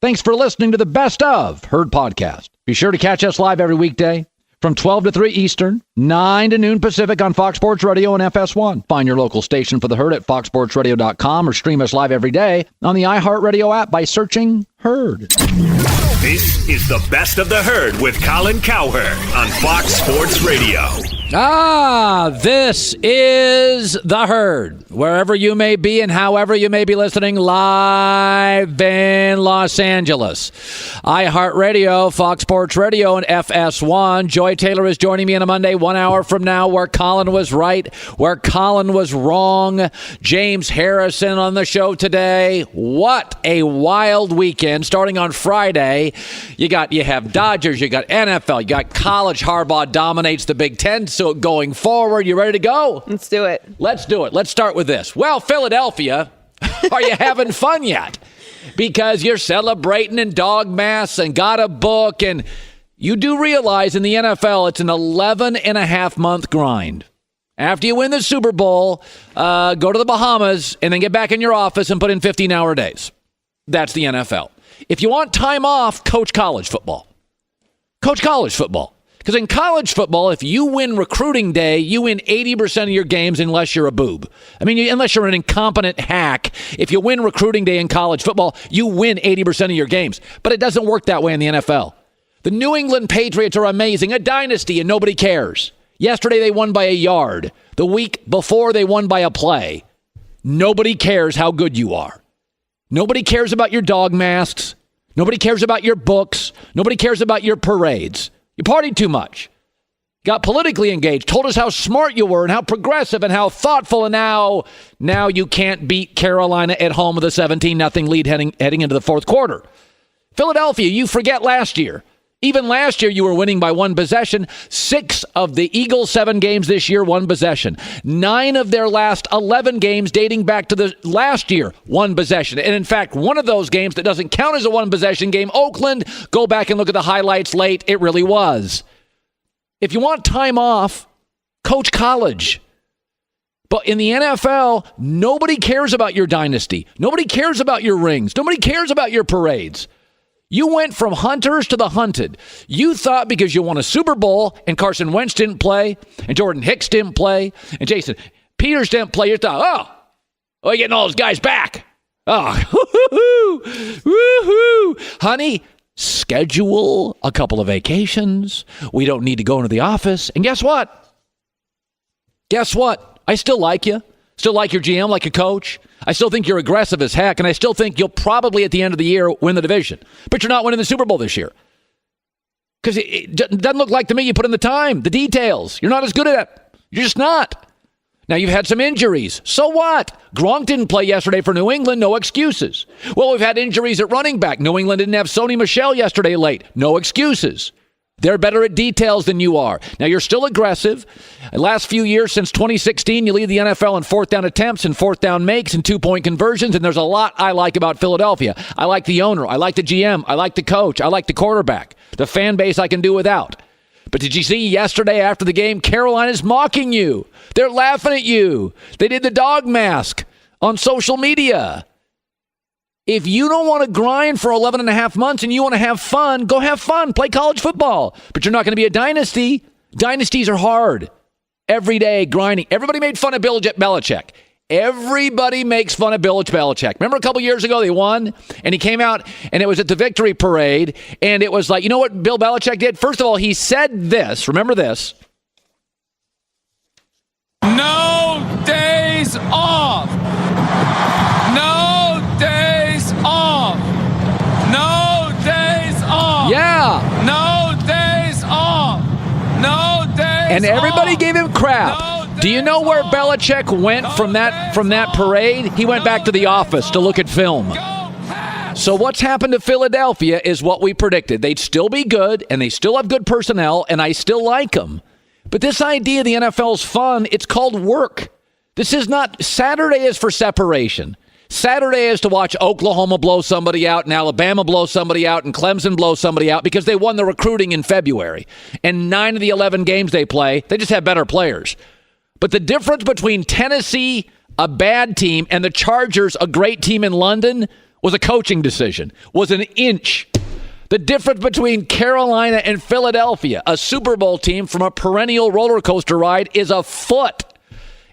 Thanks for listening to the Best of Herd podcast. Be sure to catch us live every weekday from 12 to 3 Eastern, 9 to noon Pacific on Fox Sports Radio and FS1. Find your local station for the Herd at foxsportsradio.com or stream us live every day on the iHeartRadio app by searching Herd. This is the Best of the Herd with Colin Cowherd on Fox Sports Radio. This is the Herd. Wherever you may be and however you may be listening, live in Los Angeles. iHeartRadio, Fox Sports Radio, and FS1. Joy Taylor is joining me on a Monday, 1 hour from now, where Colin was right, where Colin was wrong. James Harrison on the show today. What a wild weekend. Starting on Friday, you have Dodgers, you got NFL, you got college. Harbaugh dominates the Big Ten. So going forward, you ready to go? Let's do it. Let's do it. Let's start with this. Well, Philadelphia, are you having fun yet? Because you're celebrating in dog masks and got a book. And you do realize in the NFL, it's an 11-and-a-half-month grind. After you win the Super Bowl, go to the Bahamas and then get back in your office and put in 15-hour days. That's the NFL. If you want time off, coach college football. Coach college football. Because in college football, if you win recruiting day, you win 80% of your games unless you're a boob. I mean, unless you're an incompetent hack. If you win recruiting day in college football, you win 80% of your games. But it doesn't work that way in the NFL. The New England Patriots are amazing, a dynasty, and nobody cares. Yesterday, they won by a yard. The week before, they won by a play. Nobody cares how good you are. Nobody cares about your dog masks. Nobody cares about your books. Nobody cares about your parades. You partied too much. Got politically engaged. Told us how smart you were and how progressive and how thoughtful. And now you can't beat Carolina at home with a 17-0 lead heading into the fourth quarter. Philadelphia, you forget last year. Even last year, you were winning by one possession. 6 of the Eagles' 7 games this year, one possession. 9 of their last 11 games dating back to the last year, one possession. And in fact, one of those games that doesn't count as a one-possession game, Oakland, go back and look at the highlights late. It really was. If you want time off, coach college. But in the NFL, nobody cares about your dynasty. Nobody cares about your rings. Nobody cares about your parades. You went from hunters to the hunted. You thought because you won a Super Bowl and Carson Wentz didn't play and Jordan Hicks didn't play and Jason Peters didn't play, you thought, we're getting all those guys back. Woohoo. Honey, schedule a couple of vacations. We don't need to go into the office. And guess what? I still like you. Still like your GM, like a coach. I still think you're aggressive as heck, and I still think you'll probably at the end of the year win the division. But you're not winning the Super Bowl this year. Because it doesn't look like to me you put in the time, the details. You're not as good at it. You're just not. Now, you've had some injuries. So what? Gronk didn't play yesterday for New England. No excuses. Well, we've had injuries at running back. New England didn't have Sony Michel yesterday late. No excuses. They're better at details than you are. Now, you're still aggressive. The last few years, since 2016, you lead the NFL in fourth down attempts and fourth down makes and two-point conversions, and there's a lot I like about Philadelphia. I like the owner. I like the GM. I like the coach. I like the quarterback. The fan base I can do without. But did you see yesterday after the game, Carolina's mocking you. They're laughing at you. They did the dog mask on social media. If you don't want to grind for 11 and a half months and you want to have fun, go have fun. Play college football. But you're not going to be a dynasty. Dynasties are hard. Every day, grinding. Everybody made fun of Bill Belichick. Everybody makes fun of Bill Belichick. Remember a couple years ago they won? And he came out and it was at the victory parade. And it was like, you know what Bill Belichick did? First of all, he said this. Remember this. No days off. No days off. No days off. Yeah. No days off. No days And everybody off. gave him crap. No. Do you know where Belichick went from that parade? He went back to the office to look at film. So what's happened to Philadelphia is what we predicted. They'd still be good, and they still have good personnel, and I still like them. But this idea the NFL's fun, it's called work. This is not, Saturday is for separation. Saturday is to watch Oklahoma blow somebody out and Alabama blow somebody out and Clemson blow somebody out because they won the recruiting in February. And 9 of the 11 games they play, they just have better players. But the difference between Tennessee, a bad team, and the Chargers, a great team in London, was a coaching decision, was an inch. The difference between Carolina and Philadelphia, a Super Bowl team from a perennial roller coaster ride, is a foot.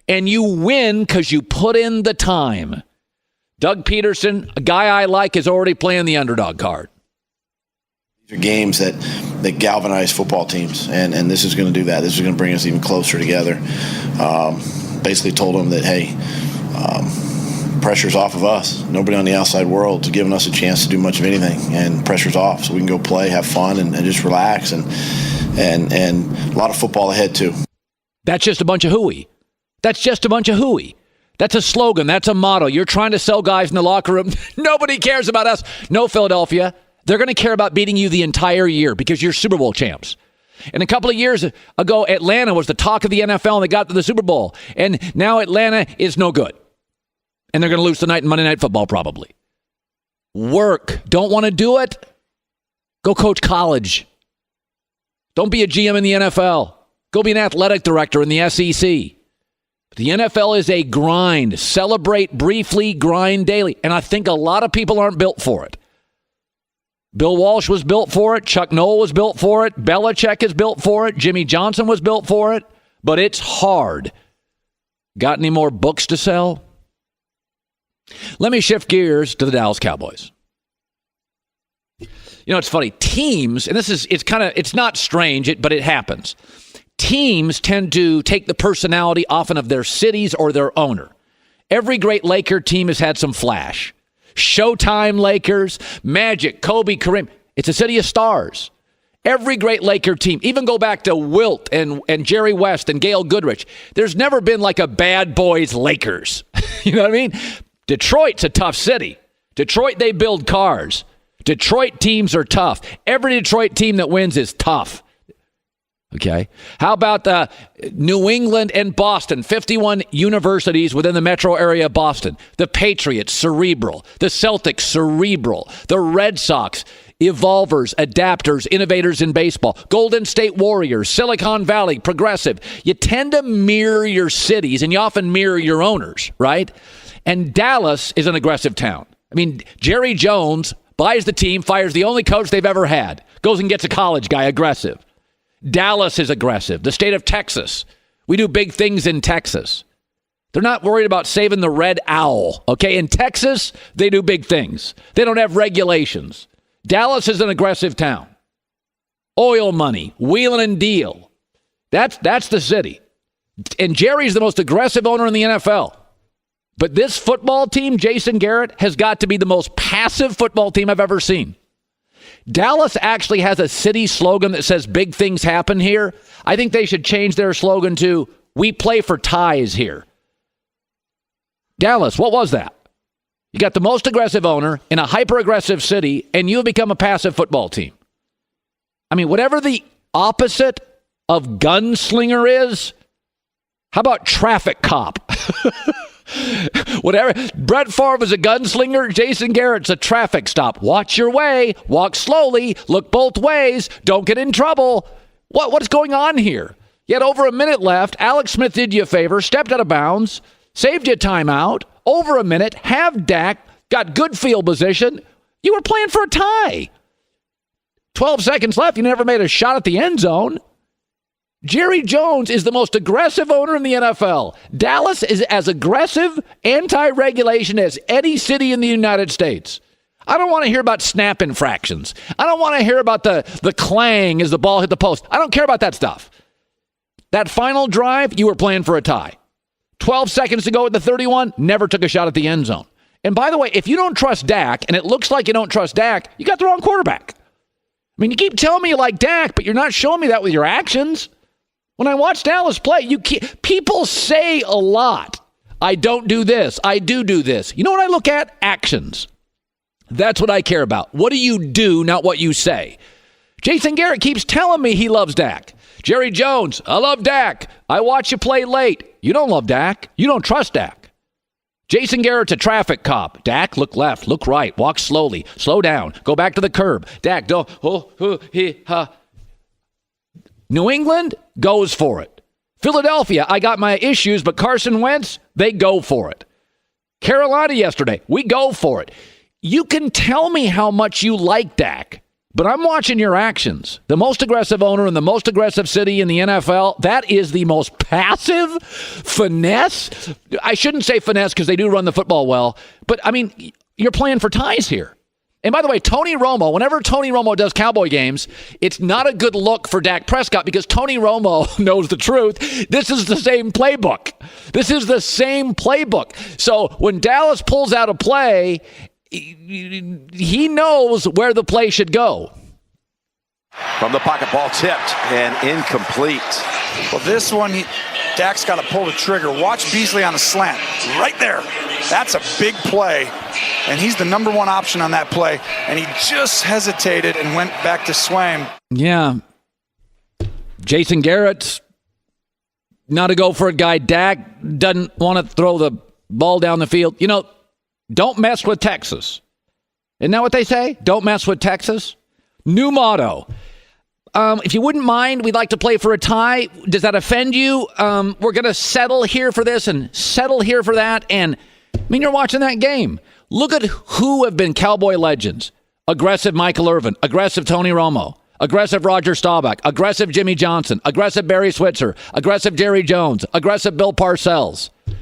And you win because you put in the time. Doug Peterson, a guy I like, is already playing the underdog card. These are games that galvanize football teams, and this is going to do that. This is going to bring us even closer together. Basically told them that, hey, pressure's off of us. Nobody on the outside world is giving us a chance to do much of anything, and pressure's off, so we can go play, have fun, and just relax, and a lot of football ahead too. That's just a bunch of hooey. That's just a bunch of hooey. That's a slogan. That's a motto. You're trying to sell guys in the locker room. Nobody cares about us. No, Philadelphia. They're going to care about beating you the entire year because you're Super Bowl champs. And a couple of years ago, Atlanta was the talk of the NFL, and they got to the Super Bowl. And now Atlanta is no good. And they're going to lose tonight in Monday Night Football probably. Work. Don't want to do it? Go coach college. Don't be a GM in the NFL. Go be an athletic director in the SEC. The NFL is a grind. Celebrate briefly, grind daily. And I think a lot of people aren't built for it. Bill Walsh was built for it. Chuck Noll was built for it. Belichick is built for it. Jimmy Johnson was built for it. But it's hard. Got any more books to sell? Let me shift gears to the Dallas Cowboys. You know, it's funny. Teams, and it's not strange, but it happens. Teams tend to take the personality often of their cities or their owner. Every great Laker team has had some flash. Showtime Lakers, Magic, Kobe, Kareem. It's a city of stars. Every great Laker team, even go back to Wilt and Jerry West and Gail Goodrich. There's never been like a bad boys Lakers. You know what I mean? Detroit's a tough city. Detroit, they build cars. Detroit teams are tough. Every Detroit team that wins is tough. Okay. How about the New England and Boston, 51 universities within the metro area of Boston. The Patriots, cerebral. The Celtics, cerebral. The Red Sox, evolvers, adapters, innovators in baseball. Golden State Warriors, Silicon Valley, progressive. You tend to mirror your cities, and you often mirror your owners, right? And Dallas is an aggressive town. I mean, Jerry Jones buys the team, fires the only coach they've ever had, goes and gets a college guy, aggressive. Dallas is aggressive. The state of Texas. We do big things in Texas. They're not worried about saving the red owl. Okay, in Texas, they do big things. They don't have regulations. Dallas is an aggressive town. Oil money, wheeling and deal. That's the city. And Jerry's the most aggressive owner in the NFL. But this football team, Jason Garrett, has got to be the most passive football team I've ever seen. Dallas actually has a city slogan that says big things happen here. I think they should change their slogan to we play for ties here. Dallas, what was that? You got the most aggressive owner in a hyper-aggressive city, and you have become a passive football team. I mean, whatever the opposite of gunslinger is, how about traffic cop? Whatever. Brett Favre is a gunslinger. Jason Garrett's a traffic stop. Watch your way. Walk slowly. Look both ways. Don't get in trouble. What's going on here? You had over a minute left. Alex Smith did you a favor. Stepped out of bounds. Saved you a timeout. Over a minute. Have Dak. Got good field position. You were playing for a tie. 12 seconds left. You never made a shot at the end zone. Jerry Jones is the most aggressive owner in the NFL. Dallas is as aggressive, anti-regulation as any city in the United States. I don't want to hear about snap infractions. I don't want to hear about the clang as the ball hit the post. I don't care about that stuff. That final drive, you were playing for a tie. 12 seconds to go at the 31, never took a shot at the end zone. And by the way, if you don't trust Dak, and it looks like you don't trust Dak, you got the wrong quarterback. I mean, you keep telling me you like Dak, but you're not showing me that with your actions. When I watch Dallas play, people say a lot. I don't do this. I do this. You know what I look at? Actions. That's what I care about. What do you do, not what you say? Jason Garrett keeps telling me he loves Dak. Jerry Jones, I love Dak. I watch you play late. You don't love Dak. You don't trust Dak. Jason Garrett's a traffic cop. Dak, look left, look right, walk slowly, slow down, go back to the curb. Dak, don't, New England goes for it. Philadelphia, I got my issues, but Carson Wentz, they go for it. Carolina yesterday, we go for it. You can tell me how much you like Dak, but I'm watching your actions. The most aggressive owner in the most aggressive city in the NFL, that is the most passive finesse. I shouldn't say finesse because they do run the football well, but I mean, you're playing for ties here. And by the way, Tony Romo, whenever Tony Romo does Cowboy games, it's not a good look for Dak Prescott because Tony Romo knows the truth. This is the same playbook. So when Dallas pulls out a play, he knows where the play should go. From the pocket, ball tipped and incomplete. Well, this one, Dak's got to pull the trigger. Watch Beasley on the slant. Right there. That's a big play. And he's the number one option on that play. And he just hesitated and went back to Swaim. Yeah. Jason Garrett's not a go-for-it guy. Dak doesn't want to throw the ball down the field. You know, don't mess with Texas. Isn't that what they say? Don't mess with Texas. New motto. If you wouldn't mind, we'd like to play for a tie. Does that offend you? We're going to settle here for this and settle here for that. And, I mean, you're watching that game. Look at who have been Cowboy legends. Aggressive Michael Irvin. Aggressive Tony Romo. Aggressive Roger Staubach. Aggressive Jimmy Johnson. Aggressive Barry Switzer. Aggressive Jerry Jones. Aggressive Bill Parcells. I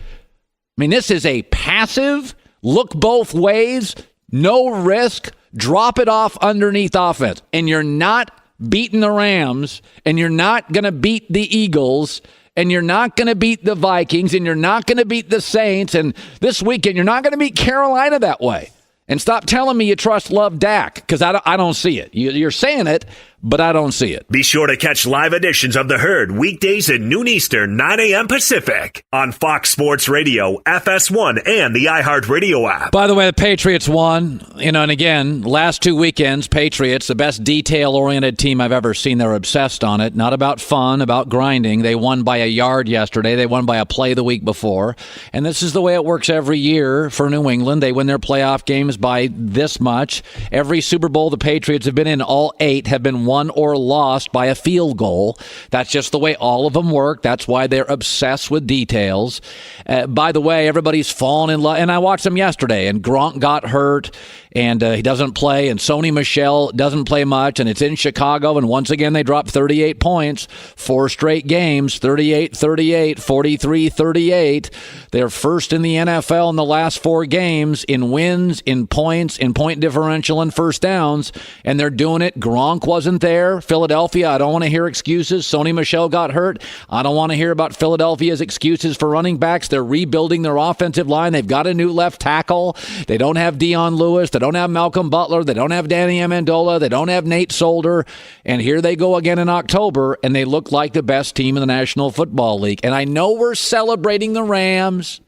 mean, this is a passive, look both ways, no risk, drop it off underneath offense. And you're not beating the Rams, and you're not going to beat the Eagles, and you're not going to beat the Vikings, and you're not going to beat the Saints, and this weekend you're not going to beat Carolina that way. And stop telling me you love Dak, because I don't see it. You're saying it, but I don't see it. Be sure to catch live editions of The Herd weekdays at noon Eastern, 9 a.m. Pacific on Fox Sports Radio, FS1, and the iHeartRadio app. By the way, the Patriots won. And again, last 2 weekends, Patriots, the best detail-oriented team I've ever seen. They're obsessed on it. Not about fun, about grinding. They won by a yard yesterday. They won by a play the week before. And this is the way it works every year for New England. They win their playoff games by this much. Every Super Bowl the Patriots have been in, all 8 have been won or lost by a field goal. That's just the way all of them work. That's why they're obsessed with details. By the way, everybody's fallen in love. And I watched them yesterday, and Gronk got hurt, and he doesn't play, and Sony Michel doesn't play much, and it's in Chicago, and once again they dropped 38 points, 4 straight games, 38-38, 43-38. They're first in the NFL in the last 4 games in wins, in points, in point differential, and first downs, and they're doing it. Gronk wasn't there. Philadelphia, I don't want to hear excuses. Sony Michel got hurt. I don't want to hear about Philadelphia's excuses for running backs. They're rebuilding their offensive line. They've got a new left tackle. They don't have Deion Lewis. They don't have Malcolm Butler. They don't have Danny Amendola. They don't have Nate Solder. And here they go again in October, and they look like the best team in the National Football League. And I know we're celebrating the Rams,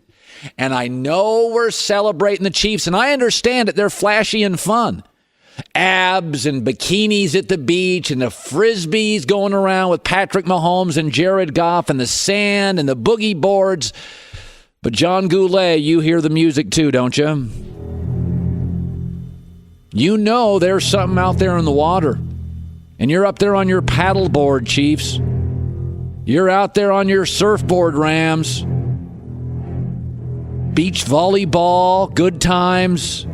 and I know we're celebrating the Chiefs, and I understand that they're flashy and fun. Abs and bikinis at the beach and the frisbees going around with Patrick Mahomes and Jared Goff and the sand and the boogie boards. But John Goulet, you hear the music too, don't you? You know there's something out there in the water. And you're up there on your paddleboard, Chiefs. You're out there on your surfboard, Rams. Beach volleyball, good times.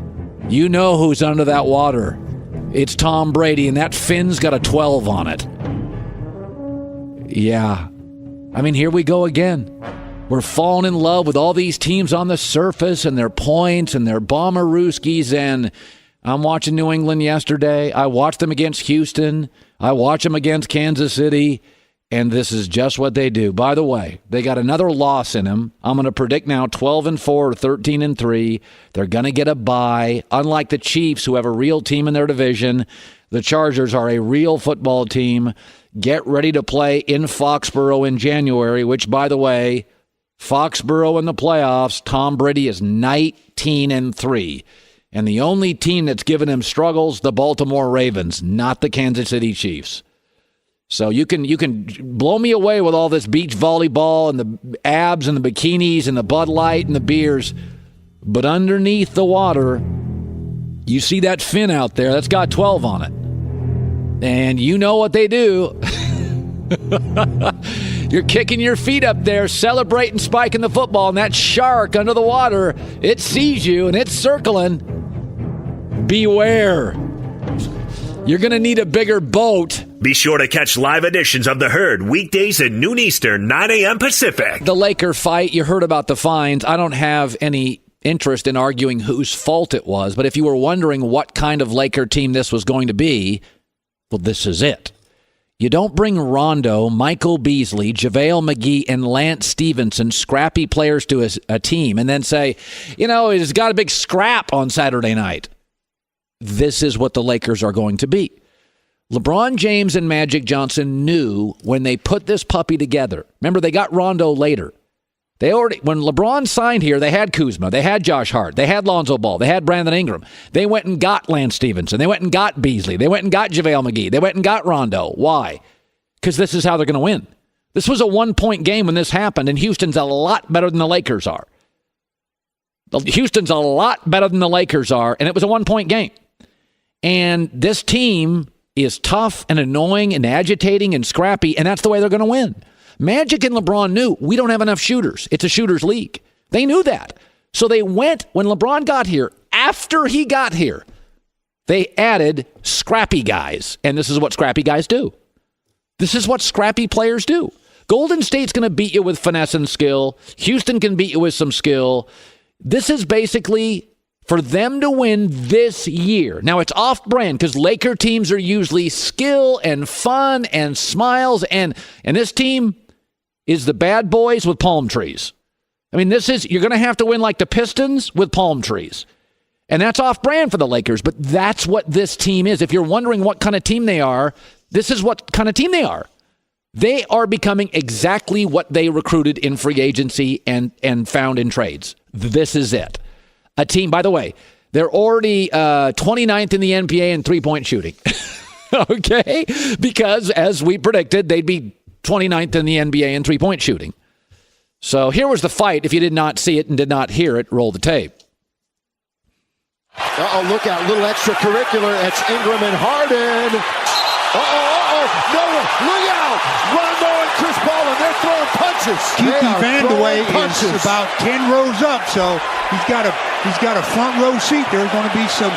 You know who's under that water. It's Tom Brady, and that fin's got a 12 on it. Yeah. I mean, here we go again. We're falling in love with all these teams on the surface and their points and their Bomberooskies. And I'm watching New England yesterday. I watched them against Houston. I watched them against Kansas City. And this is just what they do. By the way, they got another loss in them. I'm going to predict now 12-4 or 13-3. They're going to get a bye. Unlike the Chiefs, who have a real team in their division, the Chargers are a real football team. Get ready to play in Foxborough in January, which, by the way, Foxborough in the playoffs, Tom Brady is 19-3. And the only team that's given him struggles, the Baltimore Ravens, not the Kansas City Chiefs. So you can blow me away with all this beach volleyball and the abs and the bikinis and the Bud Light and the beers. But underneath the water, you see that fin out there. That's got 12 on it. And you know what they do. You're kicking your feet up there, celebrating, spiking the football, and that shark under the water, it sees you and it's circling. beware. You're going to need a bigger boat. Be sure to catch live editions of The Herd weekdays at noon Eastern, 9 a.m. Pacific. The Laker fight, you heard about the fines. I don't have any interest in arguing whose fault it was, but if you were wondering what kind of Laker team this was going to be, well, this is it. You don't bring Rondo, Michael Beasley, JaVale McGee, and Lance Stevenson, scrappy players, to a team, and then say, it's got a big scrap on Saturday night. This is what the Lakers are going to be. LeBron James and Magic Johnson knew when they put this puppy together. Remember, they got Rondo later. When LeBron signed here, they had Kuzma, they had Josh Hart, they had Lonzo Ball, they had Brandon Ingram. They went and got Lance Stevenson. They went and got Beasley. They went and got JaVale McGee. They went and got Rondo. Why? Because this is how they're going to win. This was a 1-point game when this happened, and Houston's a lot better than the Lakers are. Houston's a lot better than the Lakers are, and it was a 1-point game. And this team is tough and annoying and agitating and scrappy, and that's the way they're going to win. Magic and LeBron knew we don't have enough shooters. It's a shooters league. They knew that. So they went, when LeBron got here, after he got here, they added scrappy guys. And this is what scrappy guys do. This is what scrappy players do. Golden State's going to beat you with finesse and skill. Houston can beat you with some skill. This is basically for them to win this year. Now, it's off-brand because Laker teams are usually skill and fun and smiles. And this team is the bad boys with palm trees. I mean, you're going to have to win like the Pistons with palm trees. And that's off-brand for the Lakers, but that's what this team is. If you're wondering what kind of team they are, this is what kind of team they are. They are becoming exactly what they recruited in free agency and found in trades. This is it. A team, by the way, they're already 29th in the NBA in three-point shooting. Okay? Because, as we predicted, they'd be 29th in the NBA in three-point shooting. So here was the fight. If you did not see it and did not hear it, roll the tape. Look out. Little extracurricular. It's Ingram and Harden. No, look out. Rondo and Chris Paul, and they're throwing punches. Keith Vandeweghe is about 10 rows up, so he's got a front row seat. There's going to be some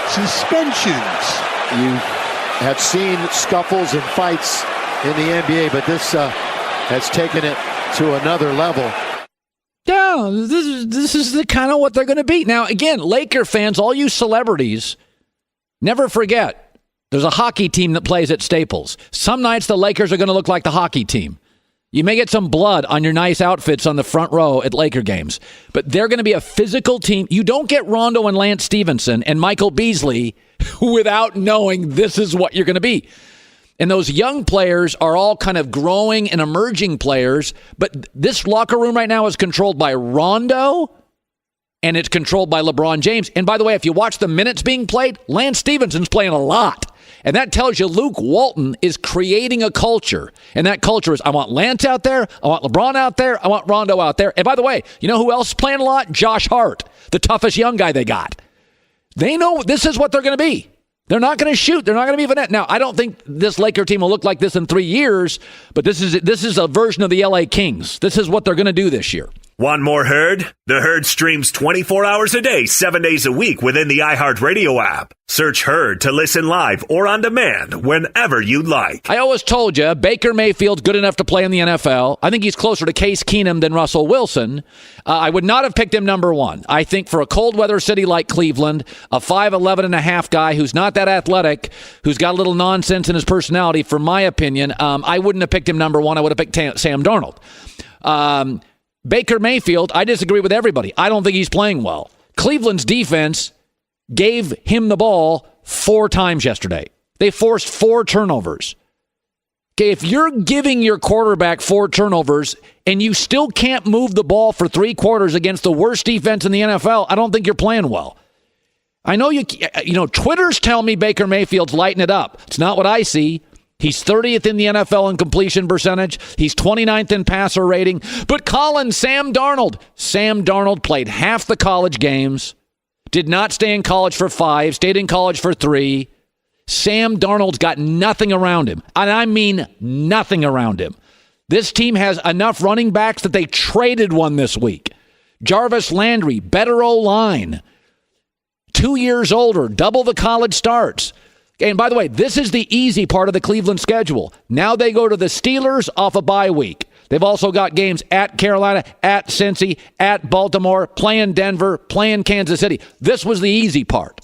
suspensions. You have seen scuffles and fights in the NBA, but this has taken it to another level. Yeah, this is the kind of what they're going to be. Now, again, Laker fans, all you celebrities, never forget, there's a hockey team that plays at Staples. Some nights the Lakers are going to look like the hockey team. You may get some blood on your nice outfits on the front row at Laker games, but they're going to be a physical team. You don't get Rondo and Lance Stevenson and Michael Beasley without knowing this is what you're going to be. And those young players are all kind of growing and emerging players, but this locker room right now is controlled by Rondo, and it's controlled by LeBron James. And by the way, if you watch the minutes being played, Lance Stevenson's playing a lot. And that tells you Luke Walton is creating a culture. And that culture is, I want Lance out there, I want LeBron out there, I want Rondo out there. And by the way, you know who else is playing a lot? Josh Hart, the toughest young guy they got. They know this is what they're going to be. They're not going to shoot. They're not going to be Vanette. Now, I don't think this Laker team will look like this in 3 years, but this is a version of the LA Kings. This is what they're going to do this year. Want more Herd? The Herd streams 24 hours a day, 7 days a week within the iHeartRadio app. Search Herd to listen live or on demand whenever you like. I always told you, Baker Mayfield's good enough to play in the NFL. I think he's closer to Case Keenum than Russell Wilson. I would not have picked him number one. I think for a cold weather city like Cleveland, a 5'11 and a half guy who's not that athletic, who's got a little nonsense in his personality, for my opinion, I wouldn't have picked him number one. I would have picked Sam Darnold. Baker Mayfield, I disagree with everybody. I don't think he's playing well. Cleveland's defense gave him the ball 4 times yesterday. They forced 4 turnovers. Okay, if you're giving your quarterback 4 turnovers and you still can't move the ball for 3 quarters against the worst defense in the NFL, I don't think you're playing well. I know Twitter's telling me Baker Mayfield's lighting it up. It's not what I see. He's 30th in the NFL in completion percentage. He's 29th in passer rating. But Sam Darnold played half the college games, did not stay in college for 5, stayed in college for 3. Sam Darnold's got nothing around him. And I mean nothing around him. This team has enough running backs that they traded one this week. Jarvis Landry, better O-line. 2 years older, double the college starts. And by the way, this is the easy part of the Cleveland schedule. Now they go to the Steelers off a bye week. They've also got games at Carolina, at Cincy, at Baltimore, playing Denver, playing Kansas City. This was the easy part.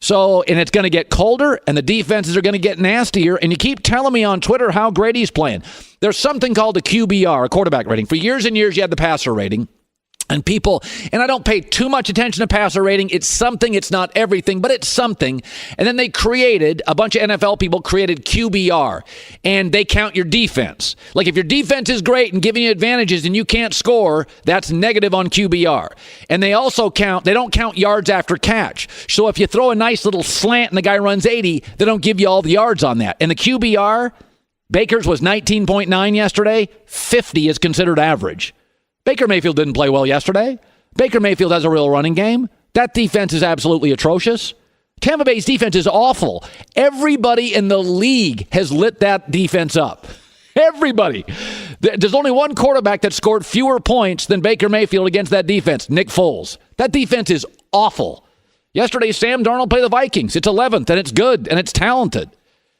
So, and it's going to get colder, and the defenses are going to get nastier, and you keep telling me on Twitter how great he's playing. There's something called a QBR, a quarterback rating. For years and years, you had the passer rating. And people, and I don't pay too much attention to passer rating. It's something, it's not everything, but it's something. And then they created, a bunch of NFL people created QBR, and they count your defense. Like if your defense is great and giving you advantages and you can't score, that's negative on QBR. And they also count, they don't count yards after catch. So if you throw a nice little slant and the guy runs 80, they don't give you all the yards on that. And the QBR, Baker's was 19.9 yesterday, 50 is considered average. Baker Mayfield didn't play well yesterday. Baker Mayfield has a real running game. That defense is absolutely atrocious. Tampa Bay's defense is awful. Everybody in the league has lit that defense up. Everybody. There's only one quarterback that scored fewer points than Baker Mayfield against that defense, Nick Foles. That defense is awful. Yesterday, Sam Darnold played the Vikings. It's 11th, and it's good, and it's talented.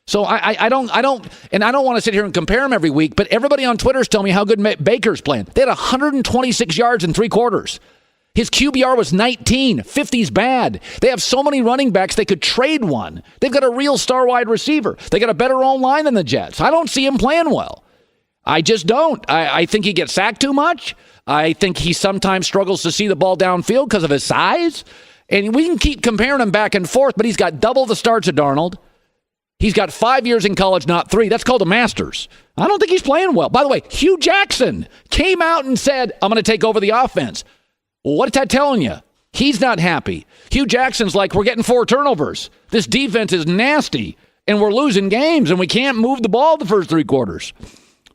So I don't want to sit here and compare them every week, but everybody on Twitter is telling me how good Baker's playing. They had 126 yards in 3 quarters. His QBR was 19. 50's bad. They have so many running backs they could trade one. They've got a real star wide receiver. They got a better O-line than the Jets. I don't see him playing well. I just don't. I think he gets sacked too much. I think he sometimes struggles to see the ball downfield because of his size. And we can keep comparing him back and forth, but he's got double the starts of Darnold. He's got 5 years in college, not 3. That's called a master's. I don't think he's playing well. By the way, Hugh Jackson came out and said, I'm going to take over the offense. Well, what's that telling you? He's not happy. Hugh Jackson's like, we're getting 4 turnovers. This defense is nasty, and we're losing games, and we can't move the ball the first 3 quarters.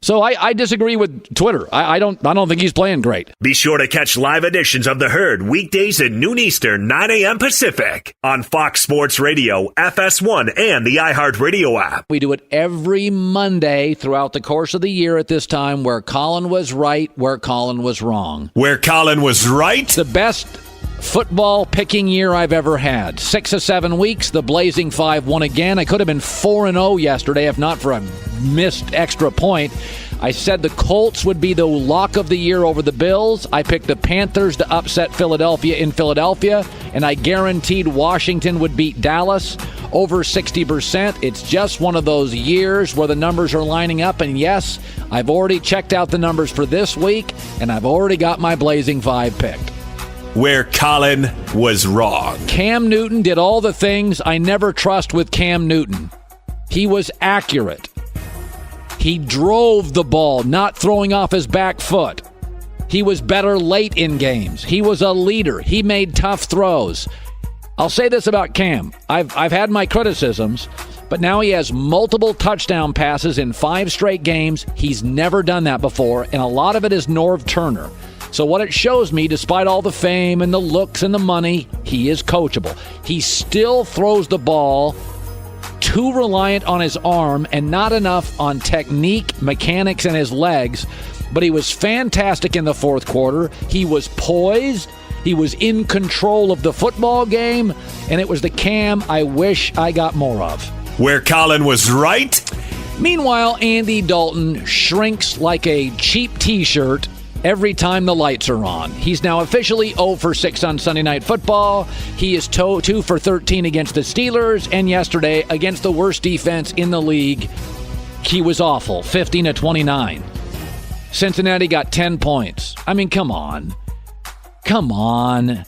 So I disagree with Twitter. I don't think he's playing great. Be sure to catch live editions of The Herd weekdays at noon Eastern, 9 a.m. Pacific on Fox Sports Radio, FS1, and the iHeartRadio app. We do it every Monday throughout the course of the year at this time, where Colin was right, where Colin was wrong. Where Colin was right? The best football picking year I've ever had. 6 of 7 weeks, the Blazing 5 won again. I could have been 4-0 yesterday if not for a missed extra point. I said the Colts would be the lock of the year over the Bills. I picked the Panthers to upset Philadelphia in Philadelphia, and I guaranteed Washington would beat Dallas over 60%. It's just one of those years where the numbers are lining up, and yes, I've already checked out the numbers for this week, and I've already got my Blazing 5 picked. Where Colin was wrong. Cam Newton did all the things I never trust with Cam Newton. He was accurate. He drove the ball, not throwing off his back foot. He was better late in games. He was a leader. He made tough throws. I'll say this about Cam. I've had my criticisms, but now he has multiple touchdown passes in 5 straight games. He's never done that before, and a lot of it is Norv Turner. So what it shows me, despite all the fame and the looks and the money, he is coachable. He still throws the ball too reliant on his arm and not enough on technique, mechanics, and his legs. But he was fantastic in the 4th quarter. He was poised. He was in control of the football game. And it was the Cam I wish I got more of. Where Colin was right. Meanwhile, Andy Dalton shrinks like a cheap T-shirt every time the lights are on. He's now officially 0 for 6 on Sunday Night Football. He is 2 for 13 against the Steelers, and yesterday against the worst defense in the league, he was awful, 15-29. Cincinnati got 10 points. I mean, come on. Come on.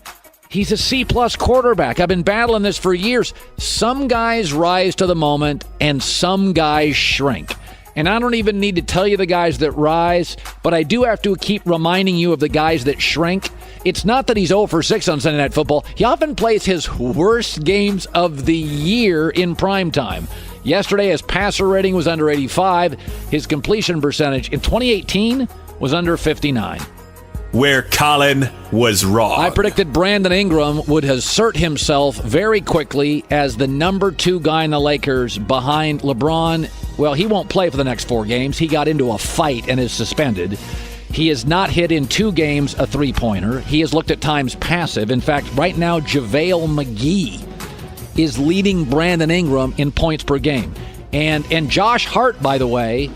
He's a C-plus quarterback. I've been battling this for years. Some guys rise to the moment, and some guys shrink. And I don't even need to tell you the guys that rise, but I do have to keep reminding you of the guys that shrink. It's not that he's 0 for 6 on Sunday Night Football. He often plays his worst games of the year in primetime. Yesterday, his passer rating was under 85. His completion percentage in 2018 was under 59. Where Colin was wrong. I predicted Brandon Ingram would assert himself very quickly as the number 2 guy in the Lakers behind LeBron. Well, he won't play for the next 4 games. He got into a fight and is suspended. He has not hit in 2 games a three-pointer. He has looked at times passive. In fact, right now, JaVale McGee is leading Brandon Ingram in points per game. And Josh Hart, by the way,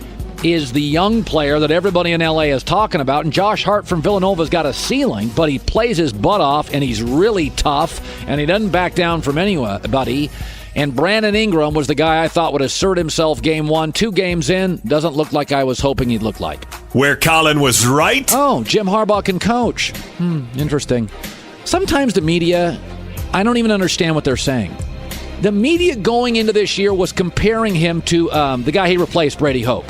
is the young player that everybody in L.A. is talking about. And Josh Hart from Villanova's got a ceiling, but he plays his butt off, and he's really tough, and he doesn't back down from anybody. And Brandon Ingram was the guy I thought would assert himself game 1. 2 games in, doesn't look like I was hoping he'd look like. Where Colin was right? Oh, Jim Harbaugh can coach. Interesting. Sometimes the media, I don't even understand what they're saying. The media going into this year was comparing him to the guy he replaced, Brady Hoke.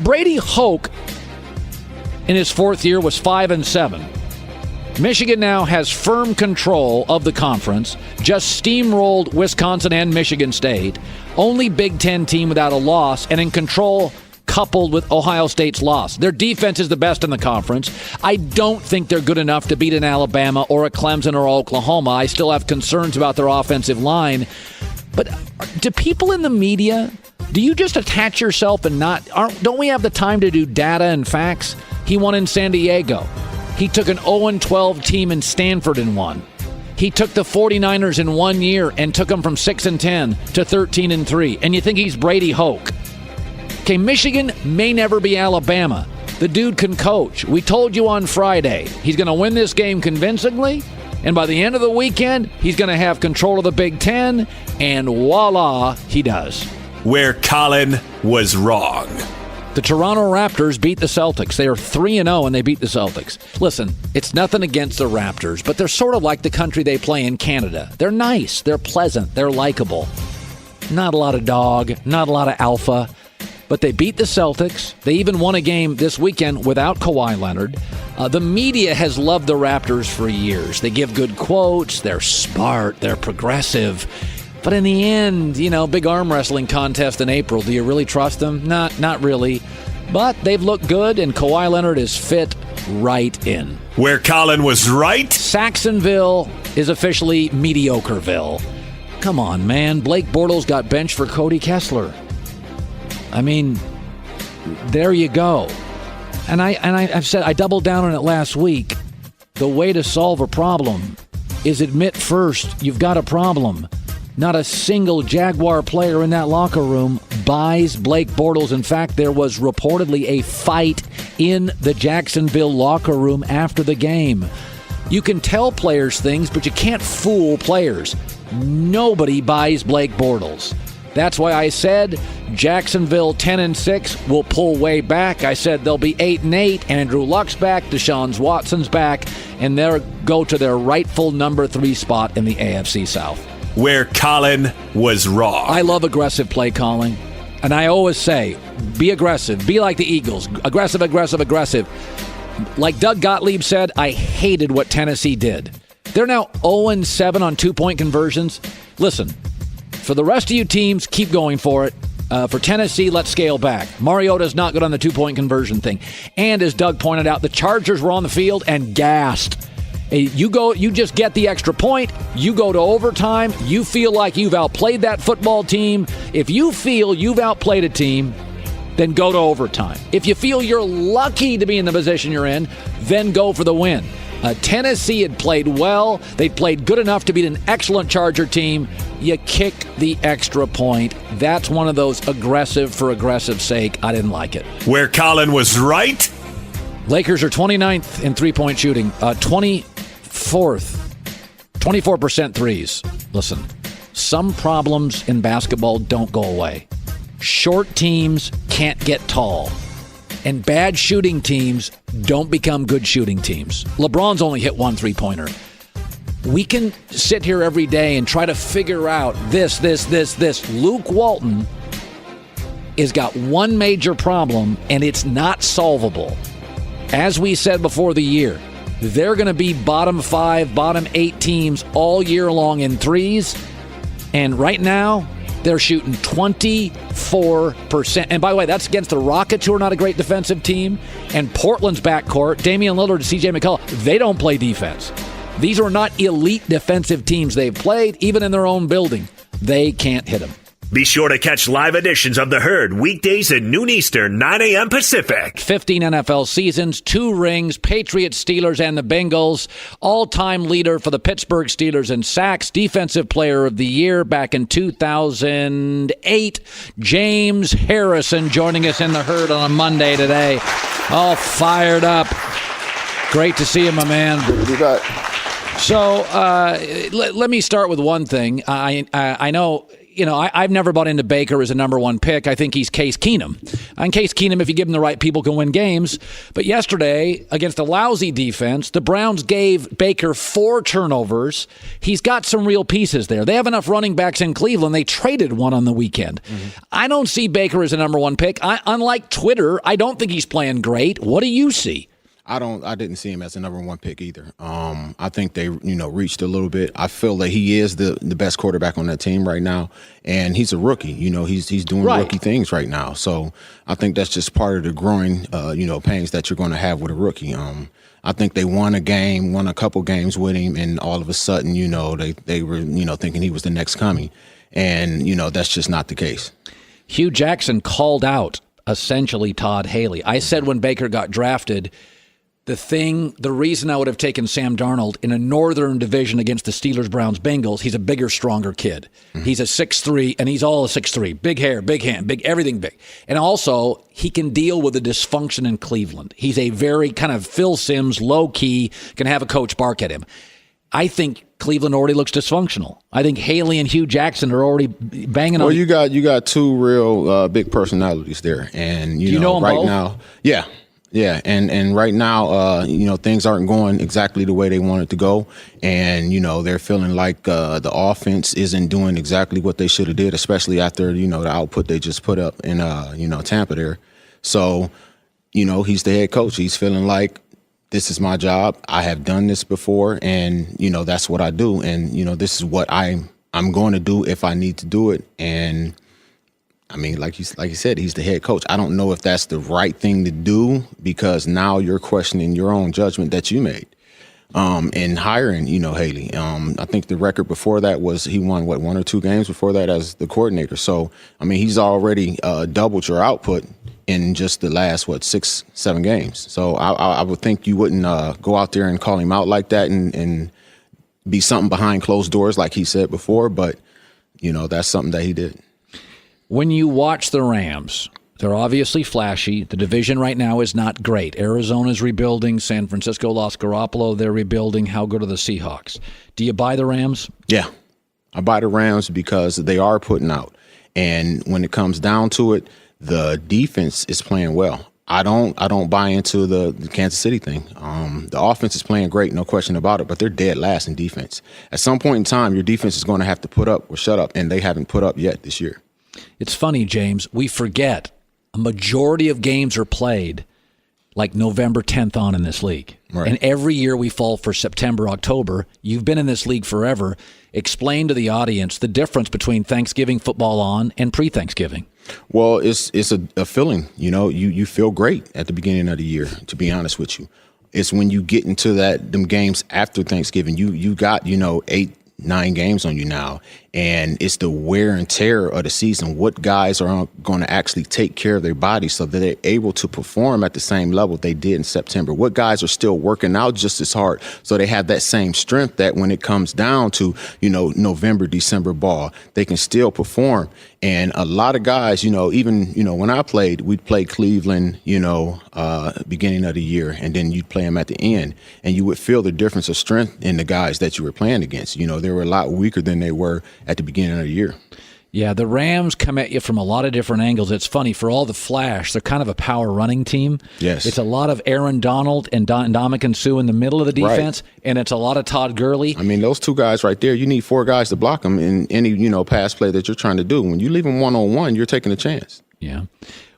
Brady Hoke, in his 4th year, was 5-7. Michigan now has firm control of the conference, just steamrolled Wisconsin and Michigan State, only Big Ten team without a loss, and in control coupled with Ohio State's loss. Their defense is the best in the conference. I don't think they're good enough to beat an Alabama or a Clemson or Oklahoma. I still have concerns about their offensive line. But do people in the media, do you just attach yourself and don't we have the time to do data and facts? He won in San Diego. He took an 0-12 team in Stanford and won. He took the 49ers in 1 year and took them from 6-10 to 13-3. And you think he's Brady Hoke. Okay, Michigan may never be Alabama. The dude can coach. We told you on Friday he's going to win this game convincingly. And by the end of the weekend, he's going to have control of the Big Ten. And voila, he does. Where Colin was wrong. The Toronto Raptors beat the Celtics. They are 3-0 and they beat the Celtics. Listen, it's nothing against the Raptors, but they're sort of like the country they play in Canada. They're nice, they're pleasant, they're likable. Not a lot of dog, not a lot of alpha. But they beat the Celtics. They even won a game this weekend without Kawhi Leonard. The media has loved the Raptors for years. They give good quotes. They're smart. They're progressive. But in the end, big arm wrestling contest in April. Do you really trust them? Not really. But they've looked good, and Kawhi Leonard is fit right in. Where Colin was right? Saxonville is officially Mediocreville. Come on, man. Blake Bortles got benched for Cody Kessler. I mean, there you go. And I've said, I doubled down on it last week. The way to solve a problem is admit first you've got a problem. Not a single Jaguar player in that locker room buys Blake Bortles. In fact, there was reportedly a fight in the Jacksonville locker room after the game. You can tell players things, but you can't fool players. Nobody buys Blake Bortles. That's why I said Jacksonville 10-6 will pull way back. I said they'll be 8-8. Andrew Luck's back, Deshaun Watson's back, and they'll go to their rightful number 3 spot in the AFC South. Where Colin was wrong. I love aggressive play calling, and I always say, be aggressive. Be like the Eagles. Aggressive, aggressive, aggressive. Like Doug Gottlieb said, I hated what Tennessee did. They're now 0-7 on 2-point conversions. Listen. For the rest of you teams, keep going for it. For Tennessee, let's scale back. Mariota's not good on the 2-point conversion thing. And as Doug pointed out, the Chargers were on the field and gassed. You just get the extra point. You go to overtime. You feel like you've outplayed that football team. If you feel you've outplayed a team, then go to overtime. If you feel you're lucky to be in the position you're in, then go for the win. Tennessee had played well. They played good enough to beat an excellent Charger team. You kick the extra point. That's one of those aggressive for aggressive sake. I didn't like it. Where Colin was right? Lakers are 29th in three-point shooting. 24% threes. Listen, some problems in basketball don't go away. Short teams can't get tall. And bad shooting teams don't become good shooting teams. LeBron's only hit 1 3-pointer. We can sit here every day and try to figure out this. Luke Walton has got one major problem, and it's not solvable. As we said before the year, they're going to be bottom 5, bottom 8 teams all year long in threes. And right now, they're shooting 24%. And by the way, that's against the Rockets, who are not a great defensive team. And Portland's backcourt, Damian Lillard and CJ McCollum, they don't play defense. These are not elite defensive teams they've played, even in their own building. They can't hit them. Be sure to catch live editions of The Herd weekdays at noon Eastern, 9 a.m. Pacific. 15 NFL seasons, 2 rings, Patriots, Steelers, and the Bengals. All-time leader for the Pittsburgh Steelers in sacks, Defensive Player of the Year back in 2008. James Harrison joining us in The Herd on a Monday today. All fired up. Great to see you, my man. Good to be back. So let me start with one thing. I know, I've never bought into Baker as a number 1 pick. I think he's Case Keenum. And Case Keenum, if you give him the right people, can win games. But yesterday, against a lousy defense, the Browns gave Baker 4 turnovers. He's got some real pieces there. They have enough running backs in Cleveland. They traded one on the weekend. I don't see Baker as a number 1 pick. Unlike Twitter, I don't think he's playing great. What do you see? I didn't see him as a number 1 pick either. I think they, reached a little bit. I feel that he is the best quarterback on that team right now, and he's a rookie. He's doing rookie things right now. So I think that's just part of the growing, pains that you're going to have with a rookie. I think they won a couple games with him, and all of a sudden, they were, thinking he was the next coming, and that's just not the case. Hugh Jackson called out essentially Todd Haley. I said when Baker got drafted, the reason I would have taken Sam Darnold in a northern division against the Steelers, Browns, Bengals, he's a bigger, stronger kid. He's a 6'3", and he's all a 6'3". Big hair, big hand, big everything big. And also, he can deal with the dysfunction in Cleveland. He's a very kind of Phil Simms, low-key, can have a coach bark at him. I think Cleveland already looks dysfunctional. I think Haley and Hugh Jackson are already banging on. Well, you got 2 real big personalities there. And, Do you know them right both? now, yeah. Yeah, and right now, things aren't going exactly the way they want it to go, and they're feeling like the offense isn't doing exactly what they should have did, especially after the output they just put up in Tampa there. So, he's the head coach. He's feeling like this is my job. I have done this before, and that's what I do, and this is what I'm going to do if I need to do it, and. I mean, like you said, he's the head coach. I don't know if that's the right thing to do because now you're questioning your own judgment that you made in hiring, Haley. I think the record before that was he won, 1 or 2 games before that as the coordinator. So, I mean, he's already doubled your output in just the last, 6-7 games. So I would think you wouldn't go out there and call him out like that and be something behind closed doors like he said before. But, that's something that he did. When you watch the Rams, they're obviously flashy. The division right now is not great. Arizona's rebuilding. San Francisco lost Garoppolo. They're rebuilding. How good are the Seahawks? Do you buy the Rams? Yeah, I buy the Rams because they are putting out. And when it comes down to it, the defense is playing well. I don't buy into the Kansas City thing. The offense is playing great, no question about it, but they're dead last in defense. At some point in time, your defense is going to have to put up or shut up, and they haven't put up yet this year. It's funny, James. We forget a majority of games are played like November 10th on in this league. Right. And every year we fall for September, October. You've been in this league forever. Explain to the audience the difference between Thanksgiving football on and pre-Thanksgiving. Well, it's a feeling. You feel great at the beginning of the year, to be honest with you. It's when you get into them games after Thanksgiving, you got, 8-9 games on you now, and it's the wear and tear of the season. What guys are going to actually take care of their bodies so that they're able to perform at the same level they did in September? What guys are still working out just as hard so they have that same strength that when it comes down to, November, December ball, they can still perform. And a lot of guys, even, when I played, we'd play Cleveland, beginning of the year, and then you'd play them at the end, and you would feel the difference of strength in the guys that you were playing against. They were a lot weaker than they were at the beginning of the year. Yeah, the Rams come at you from a lot of different angles. It's funny, for all the flash, they're kind of a power running team. Yes. It's a lot of Aaron Donald and Ndamukong Suh in the middle of the defense, right. And it's a lot of Todd Gurley. I mean, those 2 guys right there, you need 4 guys to block them in any, pass play that you're trying to do. When you leave them one-on-one, you're taking a chance. Yeah.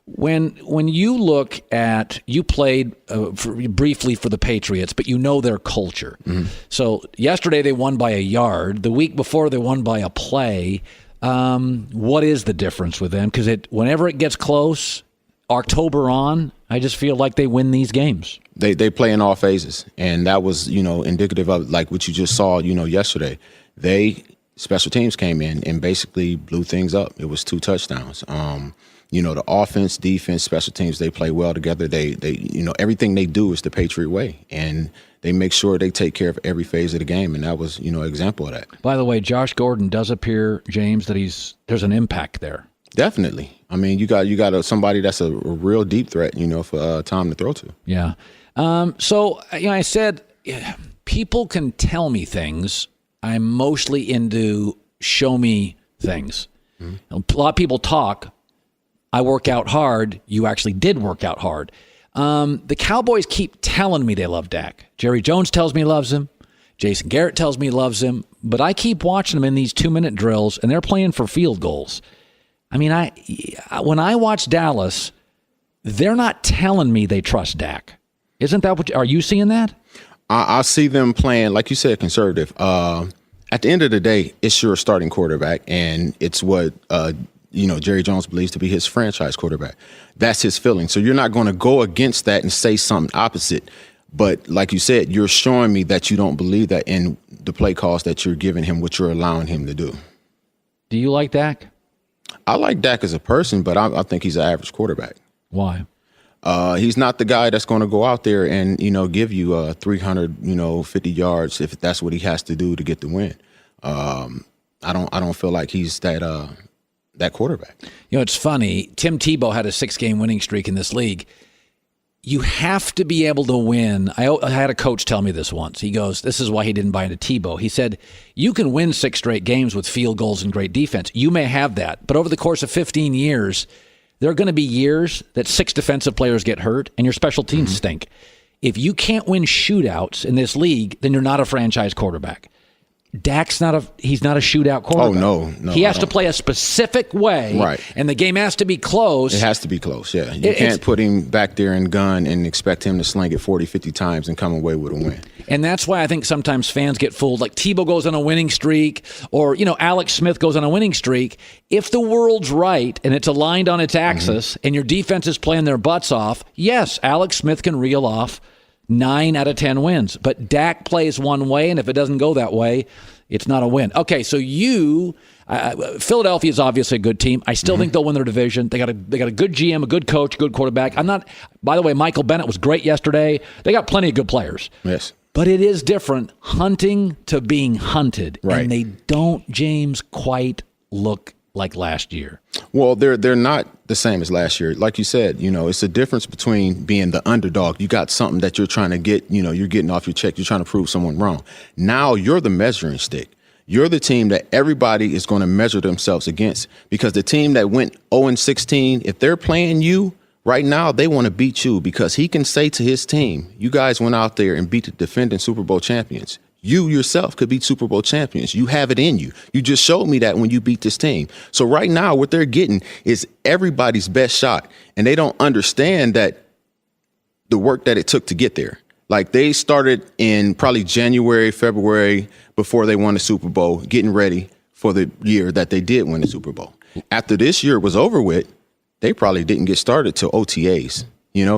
When you look at, you played briefly for the Patriots, but their culture. Mm-hmm. So yesterday they won by a yard. The week before they won by a play. What is the difference with them? Because whenever it gets close, October on, I just feel like they win these games. They play in all phases, and that was indicative of like what you just saw yesterday. They special teams came in and basically blew things up. It was 2 touchdowns. The offense, defense, special teams, they play well together. They everything they do is the Patriot way, and they make sure they take care of every phase of the game, and that was, an example of that. By the way, Josh Gordon does appear, James, that there's an impact there. Definitely. I mean, you got somebody that's a real deep threat, for Tom to throw to. Yeah. I said people can tell me things. I'm mostly into show me things. Mm-hmm. A lot of people talk. I work out hard. You actually did work out hard. The Cowboys keep telling me they love Dak. Jerry Jones tells me he loves him. Jason Garrett tells me he loves him. But I keep watching them in these 2-minute drills, and they're playing for field goals. I mean, when I watch Dallas, they're not telling me they trust Dak. Isn't that are you seeing that? I see them playing, like you said, conservative. At the end of the day, it's your starting quarterback, and it's what Jerry Jones believes to be his franchise quarterback. That's his feeling. So you're not going to go against that and say something opposite. But like you said, you're showing me that you don't believe that in the play calls that you're giving him, what you're allowing him to do. Do you like Dak? I like Dak as a person, but I think he's an average quarterback. Why? He's not the guy that's going to go out there and, give you 350 yards if that's what he has to do to get the win. I don't feel like he's that quarterback. It's funny. Tim Tebow had a 6-game winning streak in this league. You have to be able to win. I had a coach tell me this once. He goes, this is why he didn't buy into Tebow. He said, you can win 6 straight games with field goals and great defense. You may have that. But over the course of 15 years, there are going to be years that 6 defensive players get hurt and your special teams stink. If you can't win shootouts in this league, then you're not a franchise quarterback. Dak's he's not a shootout quarterback. Oh, no. He has to play a specific way, right? And the game has to be close. It has to be close, yeah. You can't put him back there and gun and expect him to sling it 40, 50 times and come away with a win. And that's why I think sometimes fans get fooled. Like Tebow goes on a winning streak, or, Alex Smith goes on a winning streak. If the world's right and it's aligned on its axis and your defense is playing their butts off, yes, Alex Smith can reel off 9 out of 10 wins. But Dak plays one way, and if it doesn't go that way, it's not a win. Okay, so Philadelphia is obviously a good team. I still think they'll win their division. They got a good GM, a good coach, a good quarterback. By the way, Michael Bennett was great yesterday. They got plenty of good players. Yes. But it is different hunting to being hunted. Right. And they don't, James, quite look like last year. Well, they're not the same as last year. Like you said, it's a difference between being the underdog. You got something that you're trying to get, you're getting off your check. You're trying to prove someone wrong. Now you're the measuring stick. You're the team that everybody is going to measure themselves against, because the team that went 0-16, if they're playing you right now, they want to beat you, because he can say to his team, you guys went out there and beat the defending Super Bowl champions. You yourself could beat Super Bowl champions. You have it in you. You just showed me that when you beat this team. So right now, what they're getting is everybody's best shot. And they don't understand that the work that it took to get there. Like, they started in probably January, February, before they won the Super Bowl, getting ready for the year that they did win the Super Bowl. After this year was over with, they probably didn't get started till OTAs.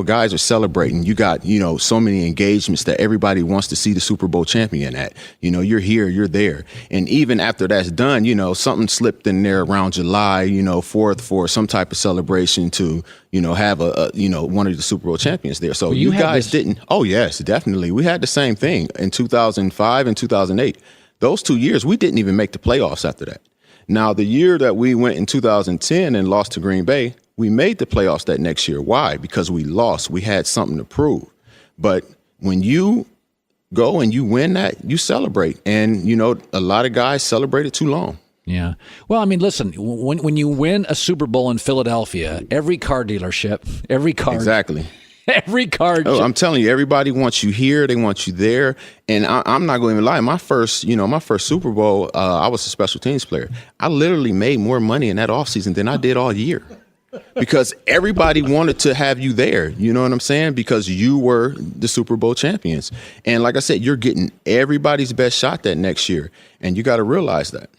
Guys are celebrating. You got, so many engagements that everybody wants to see the Super Bowl champion at. You're here, you're there. And even after that's done, something slipped in there around July, 4th for some type of celebration to, have one of the Super Bowl champions there. So you guys didn't. Oh, yes, definitely. We had the same thing in 2005 and 2008. Those 2 years, we didn't even make the playoffs after that. Now, the year that we went in 2010 and lost to Green Bay, we made the playoffs that next year. Why? Because we lost. We had something to prove. But when you go and you win that, you celebrate. And, a lot of guys celebrated too long. Yeah. Well, I mean, listen, when you win a Super Bowl in Philadelphia, every car dealership, Exactly. Every card. Oh, I'm telling you, everybody wants you here. They want you there. And I'm not going to even lie. My first Super Bowl, I was a special teams player. I literally made more money in that offseason than I did all year, because everybody wanted to have you there. You know what I'm saying? Because you were the Super Bowl champions. And like I said, you're getting everybody's best shot that next year. And you got to realize that.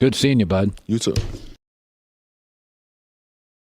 Good seeing you, bud. You too.